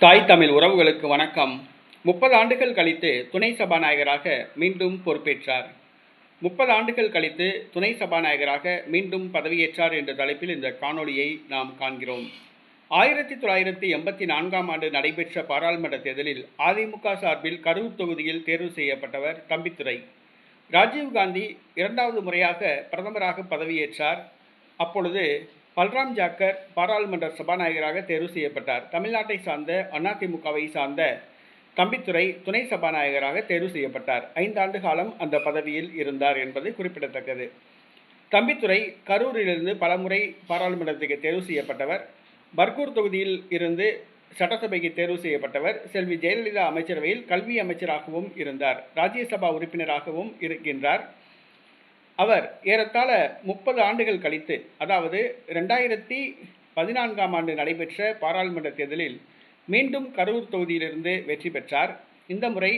தாய் தமிழ் உறவுகளுக்கு வணக்கம். 30 ஆண்டுகள் கழித்து துணை சபாநாயகராக மீண்டும் பொறுப்பேற்றார். 30 ஆண்டுகள் கழித்து துணை சபாநாயகராக மீண்டும் பதவியேற்றார் என்ற தலைப்பில் இந்த காணொளியை நாம் காண்கிறோம். 1984ஆம் ஆண்டு நடைபெற்ற பாராளுமன்ற தேர்தலில் அதிமுக சார்பில் கரூர் தொகுதியில் தேர்வு செய்யப்பட்டவர் தம்பித்துரை. ராஜீவ்காந்தி 2வது முறையாக பிரதமராக பதவியேற்றார். அப்பொழுது பல்ராம் ஜாக்கர் பாராளுமன்ற சபாநாயகராக தேர்வு செய்யப்பட்டார். தமிழ்நாட்டை சார்ந்த அதிமுகவை சார்ந்த தம்பித்துரை துணை சபாநாயகராக தேர்வு செய்யப்பட்டார். 5 ஆண்டு காலம் அந்த பதவியில் இருந்தார் என்பது குறிப்பிடத்தக்கது. தம்பித்துரை கரூரிலிருந்து பலமுறை பாராளுமன்றத்துக்கு தேர்வு செய்யப்பட்டவர். பர்கூர் தொகுதியில் இருந்து சட்டசபைக்கு தேர்வு செய்யப்பட்டவர். செல்வி ஜெயலலிதா அமைச்சரவையில் கல்வி அமைச்சராகவும் இருந்தார். ராஜ்யசபா உறுப்பினராகவும் இருக்கின்றார். அவர் ஏறத்தாழ 30 ஆண்டுகள் கழித்து, அதாவது 2014ஆம் ஆண்டு நடைபெற்ற பாராளுமன்ற தேர்தலில் மீண்டும் கரூர் தொகுதியிலிருந்து வெற்றி பெற்றார். இந்த முறை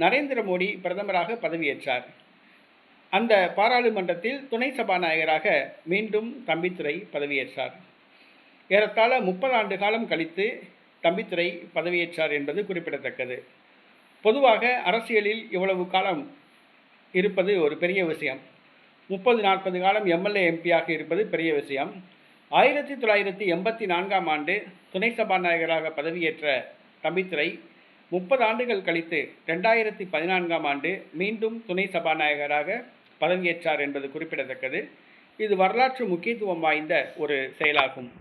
நரேந்திர மோடி பிரதமராக பதவியேற்றார். அந்த பாராளுமன்றத்தில் துணை சபாநாயகராக மீண்டும் தம்பித்துரை பதவியேற்றார். ஏறத்தாழ 30 ஆண்டு காலம் கழித்து தம்பித்துரை பதவியேற்றார் என்பது குறிப்பிடத்தக்கது. பொதுவாக அரசியலில் இவ்வளவு காலம் இருப்பது ஒரு பெரிய விஷயம். 30-40 காலம் எம்எல்ஏ எம்பியாக இருப்பது பெரிய விஷயம். 1984ஆம் ஆண்டு துணை சபாநாயகராக பதவியேற்ற தம்பித்துரை 30 ஆண்டுகள் கழித்து 2014ஆம் ஆண்டு மீண்டும் துணை சபாநாயகராக பதவியேற்றார் என்பது குறிப்பிடத்தக்கது. இது வரலாற்று முக்கியத்துவம் வாய்ந்த ஒரு செயலாகும்.